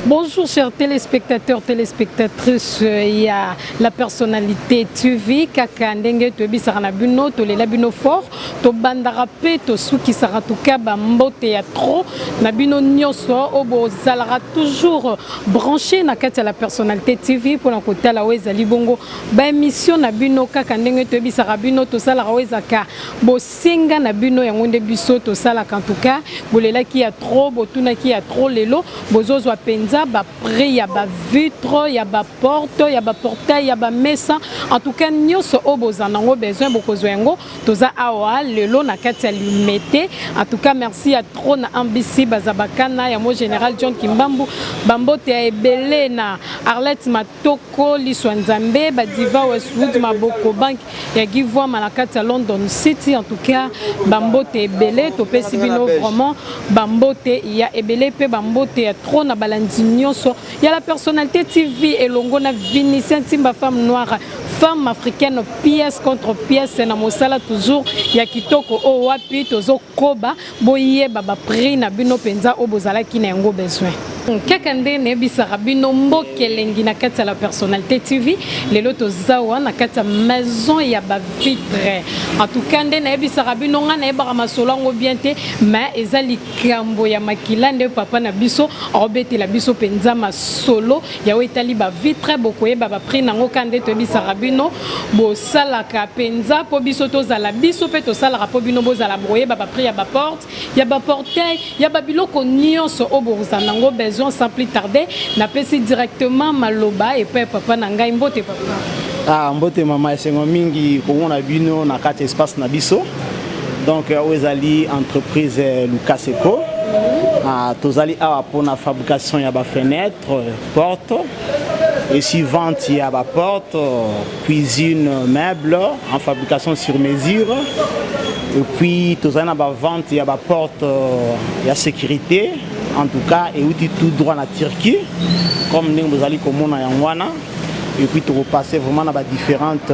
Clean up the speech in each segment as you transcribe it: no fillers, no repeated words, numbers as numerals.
Bonjour chers téléspectateurs, téléspectatrices, il y a la personnalité TV, kaka ndenge tobi sarana bino, tolela bino fort, to bandara pe to suki saratuka bambote ya trop, na bino nyoso obo zalara toujours branché na kati la personnalité TV pour côté la weza libongo ba émission na bino kaka ndenge tobi sarabino to sala weza ka bo singa na bino ya ngonde biso to sala kantuka bolela ki ya trop botuna ki ya trop lelo bozozo penza ba près ya ba vitre ya ba porte ya ba portail ya ba mesa en tout cas nyoso obozanango besoin bokozwengo toza awa lelo na kati ya limete en tout cas merci à trop na ambisi bazabakana ya mo général John Kimbambu bambote ya ebele na Arlette Matoko Liswanzambe badiva Westwood Maboko Bank ya Givwa na kati ya London City en tout cas bambote ebele topesi bino vraiment bambote ya ebele pe bambote ya trop na balandi nyonso ya la personnalité TV et longo na Vinicien Timba femme noire femme africaine pièce contre pièce na mosala toujours ya kitoko o wapi tozo koba boye baba prix na bino penza obozala ki na yango besoin kaka ndene bisaka bino mbokelengi na kati ya la personnalité TV lelo tozawa na kati ya maison ya ba vitre en tout cas ndene bisaka bino nga na ebaka masolongo bien te mais ezali kambo ya makilande papa na biso obete la biso penza masolo ya wetali ba vitre bokoye baba prix nango kande to bisaka bino bo salaka penza po biso tozala biso pe to salaka po bino bozala boye baba prix ya ba porte ya ba portail ya ba biloko nyonso oboza nango sans plus tarder, n'a pas directement maloba et puis papa nanga mbote papa. Ah mbote mama esengo mingi ko na bino na kati espace na biso. Donc ozali entreprise Lucas Eco. Ah tozali awa pour la fabrication ya ba fenêtre, porte et suivante ya ba porte, cuisine, meuble en fabrication sur mesure. Et puis tozali na ba vente ya ba porte ya sécurité. En tout cas, et où tout droit en Turquie, comme nous allons comme Yangwana, et puis tu repasses vraiment dans différentes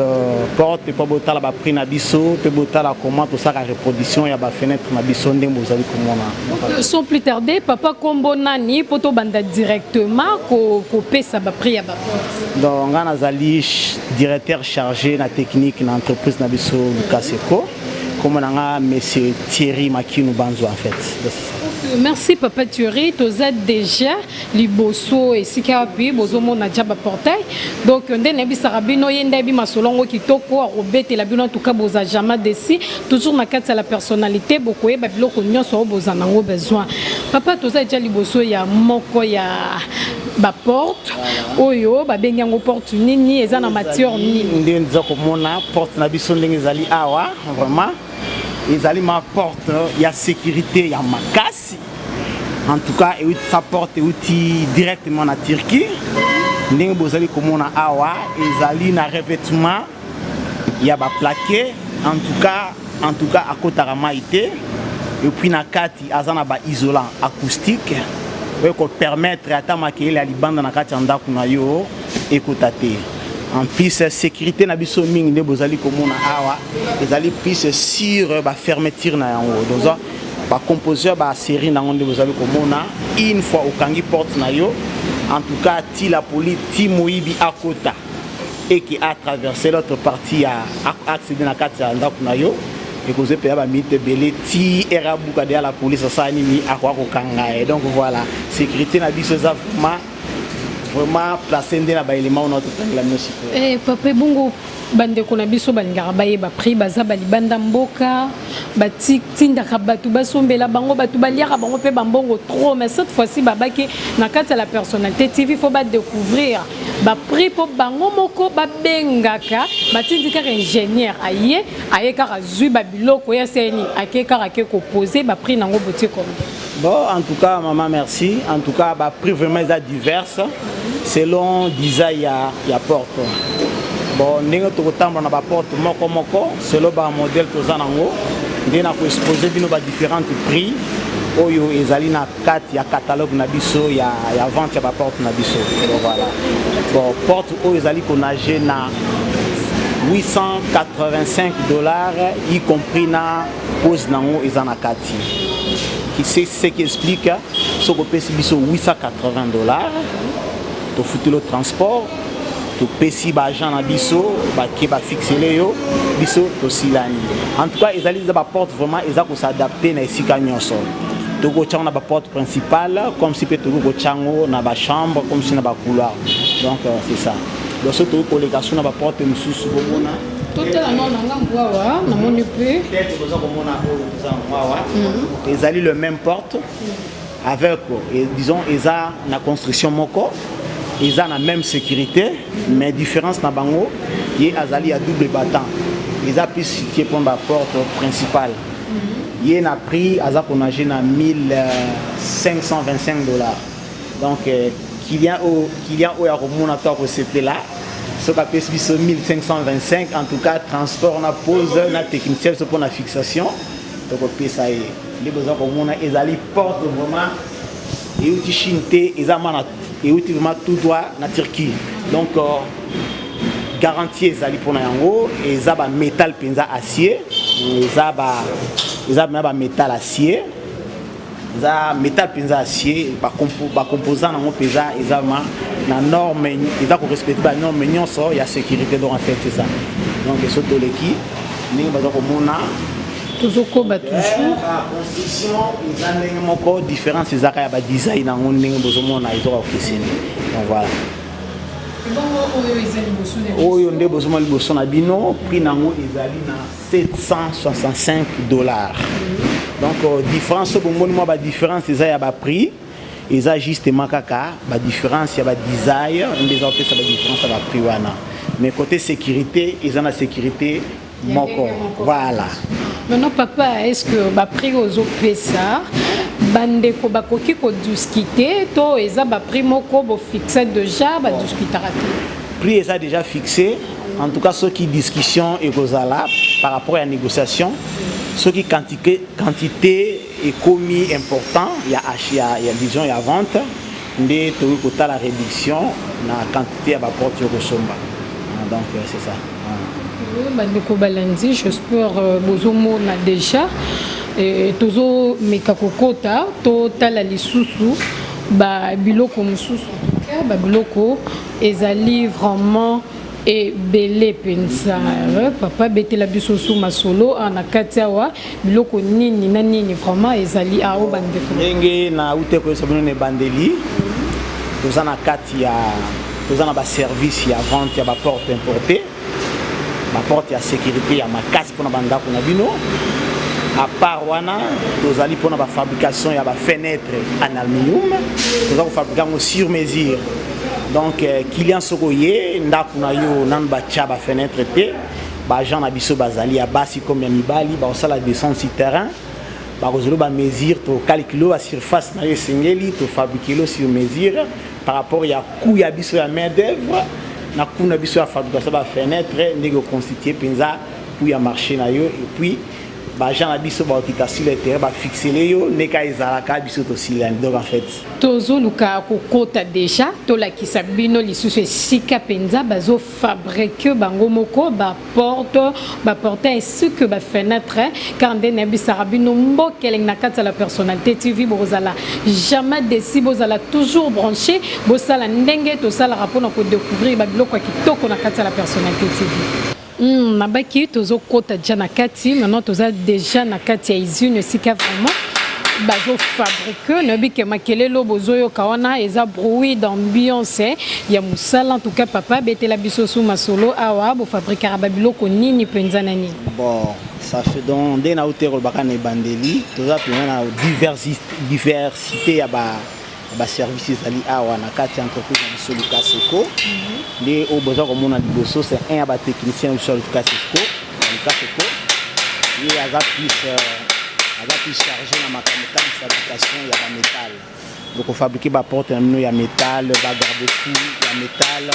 portes, et pas botter la prix nabiso, tu botter la commande, tout ça la reproduction, il y a des fenêtres nabiso, nous allons comme sans plus tarder, papa combo nani, poto banda directement, coupé ça va prix à bas. Donc on a directeur chargé de la technique de l'entreprise nabiso Lucas Eco, comme on a monsieur Thierry Makino Banzo en fait. Merci papa Thierry, tu as déjà liboso et sikapi bozo mona jaba portail. Donc ndene bisarabino yenda bi masolongo kitoko robete la bino en tout cas boza jamais desi toujours na kati la personnalité bokoye ba biloko nyonso boza nango besoin. Papa tu as déjà liboso ya moko ya ba porte oyo ba bengango porte nini eza na matière nini ndene nzako mona porte na biso ndenge zali awa vraiment ils allaient ma porte, il y a sécurité, il y a ma casse. En tout cas, sa porte est directement en Turquie. Nous allons comme on a awa, ils allaient na revêtement, il y a ba plaqué. En tout cas, à côté de et puis na kati azana ba isolant acoustique pour permettre à ta maquiller la libande na kati anda kuna yo écouter. En plus, sécurité na biso mingi ne bozali komona awa ezali plus sur ba fermeture na yango donc ba composeur ba série na ngonde bozali komona une fois au kangi porte na yo en tout cas ti la police ti moyibi akota et qui a traversé l'autre partie a accédé na kati ya ndaku na yo et cause pe ba mite belé ti erabuka de la police ça animi akwa ko kanga et donc voilà sécurité na biso za vraiment placé dans les éléments de notre musique. Eh papa bongo bande ko na biso balingaka baye ba prix baza balibanda mboka batinda kabatu basombela bango batu baliaka bango pe bambongo trop mais cette fois-ci babaki na kati la personnalité TV faut ba découvrir ba prix pour bango moko ba bengaka batindika ingénieur aye kaka zui babiloko ya seni akeka ke ko poser ba prix nango botie comme. Bon en tout cas maman merci en tout cas ba prix vraiment diverses selon design ya porte. Bon, nous avons une porte moko selon le modèle que nous avons. Nous avons exposé différents prix. oyo ezali na kati ya catalogue na biso ya vente ya ba porte na biso. Donc voilà. Bon, porte oyo ezali konage na $885, y compris na pose nango ezana kati. C'est ce qui explique ce que pesi biso $880. To futu le transport, to pesi ba agent na biso, ba ki ba fixer yo, biso to silani. En tout cas, ezali za ba porte vraiment ezako s'adapter na esika nyonso. To go tchanga na ba porte principale comme si peut to go tchango na ba chambre comme si na ba couloir. Donc c'est ça. Donc ce to collection na ba porte mususu bomona. Tout est là non ngambwa na moni pe. Peut-être que ça bomona o za ngwa. Ezali le même porte avec disons eza na construction moko. Ils ont la même sécurité, mais différence na bango, y azali à double battant. Ils ont pu situer pour la porte principale. Il y a un prix à $1,525. Donc, qu'il y a au Yaromonator pour ce prix là, ce qu'on appelle 1525. En tout cas, transport, on a pose, on a technicien pour la fixation. Donc, on peut ça y est. Les besoins comme on a, ils allaient porte vraiment. Et où tu chinte, ils ont et où tu vraiment tout droit na Turquie. Donc garantie ezali pona yango eza ba métal penza acier, eza ba métal acier, eza métal penza acier ba composant nango penza eza na norme eza ko respecter ba norme nyonso ya sécurité. Donc en fait c'est ça. Donc eso toleki ninga baza ko mona toujours ba toujours construction ezandenge moko différence ezaka ya ba design nango ndenge bozomona ezoka okeseni. Donc voilà. Oyo nde bozomona liboso na bino prix nango ezali na $765. Donc différence bomoni moi ba différence eza ya ba prix eza justement kaka ba différence ya ba design ndeza opesa ba différence ya ba prix wana. Mais côté sécurité eza na sécurité moko. Voilà. Maintenant, papa, est-ce que ba prix aux opesa bande ko bakoki ko discuter to eza ba prix moko bo fixé déjà ba discutera prix est déjà fixé. En tout cas, ceux qui discussion et là par rapport à la négociation, ceux qui quantité est commis important, il y a disons il y a vente, mais tout le la réduction na quantité à ba porte au somba. Donc c'est ça. Bandeko Balanzi, j'espère bozomo na déjà tozo mekakokota to tala lisusu ba biloko mususu ba biloko ezali vraiment et belé pensa papa betela biso su masolo na kati awa biloko nini na nini vraiment ezali ao bandeko ndenge na ute ko sabino ne bandeli toza na kati ya toza na ba service ya vente ya ba porte importée. La porte à sécurité à ma casse pour la bande pour bino. À part wana, nous allons pour la fabrication ya ba fenêtre en aluminium. Nous allons fabriquer sur mesure. Donc client sokoye ndakuna yo namba cha ba fenêtre té. Ba gens na biso bazali à basi comme ya mibali ba osala descente sur terrain. Ba kozolo ba mesure to calculer la surface na singeli to fabriquer sur mesure par rapport ya coût ya biso ya main d'œuvre. Na kuna biso ya fabrication ba fenêtre ndenge constituer penza pour ya marché na yo et puis ba gens na biso ba okita sur le terrain ba fixer le yo neka ezalaka biso to silani. Donc en fait tozo luka kokota déjà to la kisabino lisusu sika penza bazo fabriquer bango moko ba porte ainsi que ba fenêtre quand ndene bisarabino mbokeleng na kata la personnalité TV bozala jamais déci bozala toujours branché bosala ndenge to sala rapport na ko découvrir ba biloko kitoko na kata la personnalité TV. Nabaki tozo kota déjà na kati maintenant toza déjà na kati ya usine sika vraiment bazo fabriquer nobi ke makelelo bozoyo kawana eza bruit d'ambiance ya musala en tout cas papa betela biso su masolo awa bo fabriquer babiloko nini penza nani. Bon ça fait donc dès na hôtel bakane bandeli toza pena diversité ya ba services ali awa na kati entreprise na biso Lucas Eco de au besoin comme on a liboso c'est un ba technicien sur Lucas Eco il y a plus chargé dans ma fabrication il y a la métal donc on fabrique ba porte il y a métal ba garde-fou il y a métal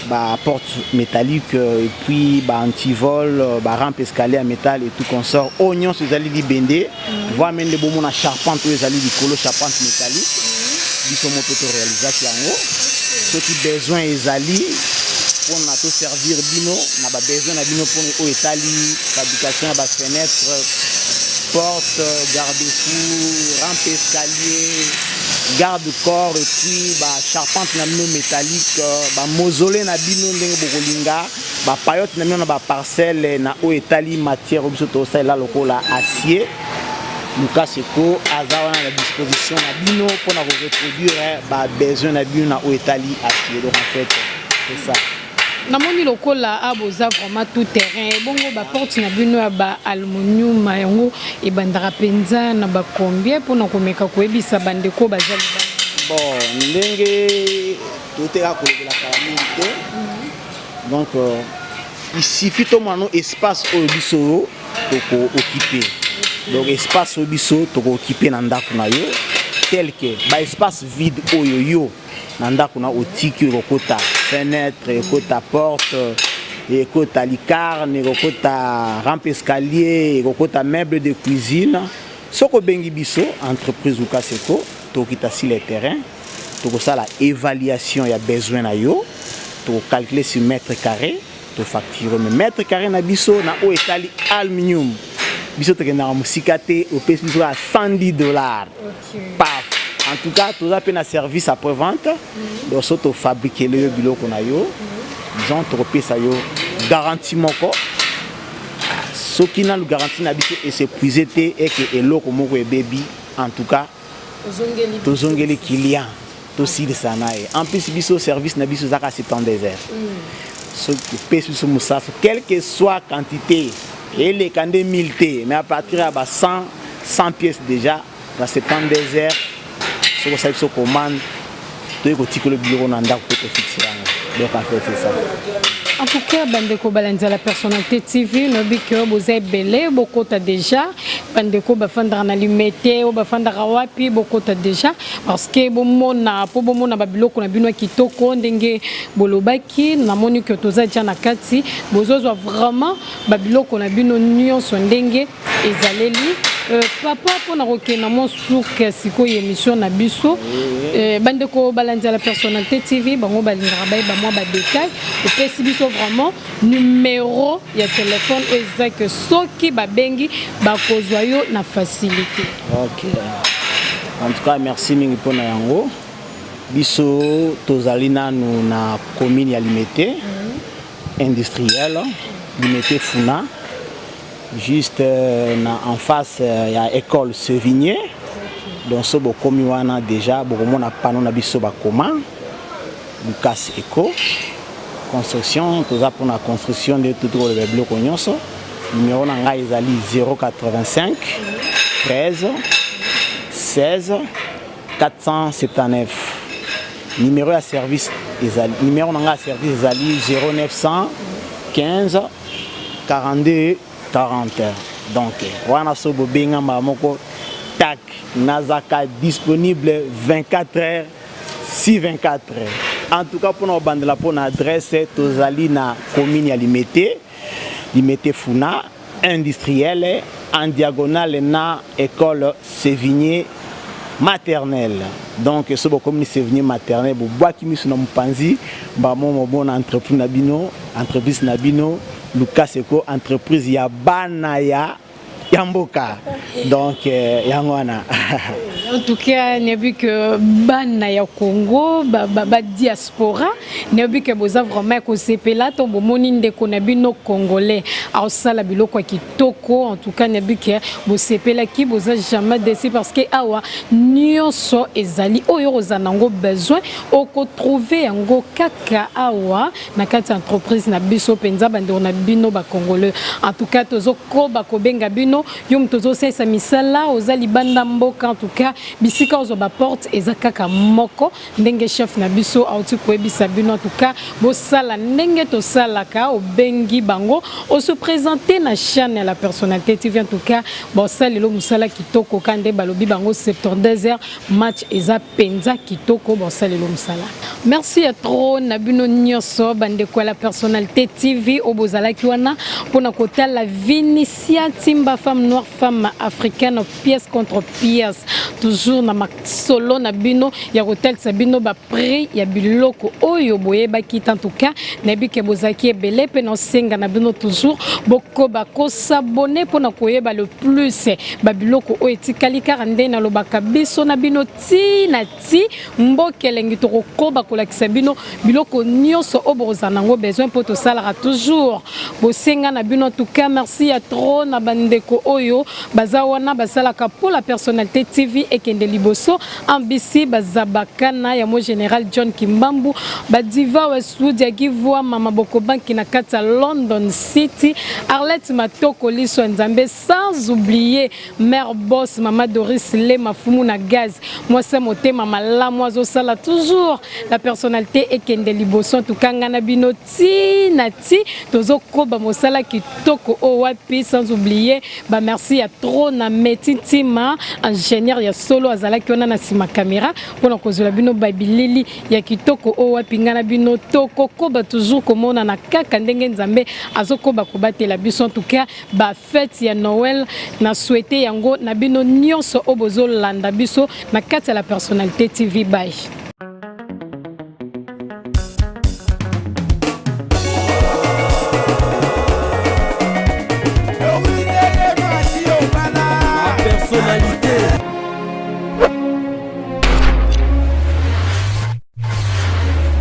bah, porte métallique et puis bah, antivol, bah, rampe escalier en métal et tout consort. Oignon, c'est les libendés. Voir même les bonbons à charpente, les colo charpente métallique. Ils sont peut réalisation en haut. Ceux qui besoin les alliés pour nous servir bino, n'a pas besoin de bino pour nous étaler fabrication de fenêtres, portes, garde-fous, rampe escalier, garde-corps et puis bah charpente na bino métallique, bah mausolée na bino ndenge bokolinga, bah payotte na bino na ba parcelle na o étali matière biso to ça là lokola acier. Lucas Seko azawa na disposition na bino pour na reproduire bah besoin na bino na o étali acier. Donc en fait c'est ça. Namoni lokola aboza vraiment tout terrain bongo ba porte na bino ba aluminium yango e bandara penza na ba combien pour na komeka koebisa bandeko bazali bon ndenge tout est à côté de la calamité. Donc il suffit to mano espace au biso to occuper. Donc espace au biso to occuper na ndako na yo tel que ba espace vide oyo yo na ndako na otiki rokota fenêtre, rokota porte, rokota licarne, rokota rampe escalier, rokota meuble de cuisine. Soko bengi biso entreprise Lucas Seko to kita sur les terrains, to ça la évaluation ya besoin na yo, to calculer sur mètre carré, to facturer mais mètre carré na biso na o etali aluminium. Biso te na musikate au pèse biso à $110. Paf. En tout cas, tout ça un service après-vente. Donc, ça, tu fabriques le bilo qu'on a yo. Disons, tu repères ça yo. Garantie mon corps. Ce qui n'a le garantie n'habite et c'est puisé et que l'eau comme un baby. En tout cas, tu zongeli client. Tu aussi de ça en plus, biso service n'a biso zaka 70 heures. Ce qui pèse sur moussa, quelle que soit quantité, et les candés 1000 T, mais à partir de 100 pièces déjà, dans 72 heures. Donc ça se commande de le bureau nanda pour te fixer. Donc en fait c'est ça. En tout cas, bandeko balanza la personnalité TV, no biko boze belé bokota déjà, bandeko bafandra na limité ou bafandra wapi bokota déjà parce que bomona po bomona babiloko na bino kitoko ndenge bolobaki na moni que toza dia na kati bozozo vraiment babiloko na bino nyonso ndenge ezaleli. Papa pour na rokena mon souk siko émission na biso bandeko balanza la personnalité TV bango balinga ba moi ba détail et pesi biso vraiment numéro ya téléphone exact soki ba bengi ba kozwa yo na facilité. OK. En tout cas merci mingi pona yango. Biso tozali nanu na commune ya Limete industrielle Limete Funa. Juste en face il y a école Sevigné donc ce beau comme wana déjà beaucoup mon a pas non abisso ba comment Lucas Seko construction tout ça pour la construction de tout le bloc nyonso numéro na ngai ezali 085 13 16 479 numéro à service ezali numéro na ngai service ezali 0900 15 42 40 heures. Donc, wana sobo benga mamoko tac nazaka disponible 24 heures si 24 heures. En tout cas pour nos bandes la pour adresse tozali na commune ya Limete Funa industrielle en diagonale na école Sévigné maternelle. Donc sobo commune Sévigné maternelle bo bois ki misu na mpanzi ba mo bon entreprise nabino Lucas Seko entreprise ya bana ya Yamboka. Donc yangwana. En tout cas, n'y a vu que bana ya Congo, ba diaspora, n'y a vu que boza vraiment ko sepela to bomoni ndeko na bino congolais. Alors ça la biloko kitoko, en tout cas n'y a vu que bo sepela ki boza jamais déçu parce que awa nyonso ezali oyo ozanango besoin oko trouver yango kaka awa na kati entreprise na biso penza bando na bino ba congolais. En tout cas tozo ko ba ko benga bino yum tozo sesa misala ozali banda mboka en tout cas bisika ozo ba porte ezakaka moko ndenge chef na biso auti koyebisa bino en tout cas bosala ndenge tosalaka obengi bango on se présenter na chaîne la personnalité TV en tout cas bosalelo musala kitoko kande balobi bango 72h match eza penza kitoko bosalelo musala. Merci à trop na bino nyonso bande kwa la personnalité TV obozalaki wana pona kota la Vinicia Timba femme noire femme africaine pièce contre pièce toujours na solo na bino ya hotel sabino ba prix ya biloko oyo boyeba kita en tout cas nabi ke bozaki ebele pe no senga na bino toujours boko bako s'abonner pona koyeba le plus ba biloko oyo etikali karande na lobaka biso na bino ti na ti mbokelengi to koba kolakisa bino biloko nyonso obozana ngo besoin poto salara toujours bosenga na bino en tout cas merci à trop na bandeko oyo bazawana basalaka pour la personnalité TV et kende liboso ambisi bazabakana ya mo général John Kimbambu badiva wa studio givwa mama boko banki na kata London City Arlette Matoko liso nzambe sans oublier mère boss mama Doris le mafumu na gaz moi c'est motema malamu azosala toujours la personnalité et kende liboso en tout cas ngana bino ti na ti tozo koba mosala kitoko o wapi sans oublier ba merci à trop na metitima ingénieur ya solo azala ki ona na sima caméra pona kozula bino babilili ya kitoko o wapi ngana bino toko koba toujours komona na kaka ndenge nzambe azokoba kobatela biso en tout cas ba fête ya Noël na souhaiter yango na bino nyonso obozo landa biso na kati ya la personnalité TV bye.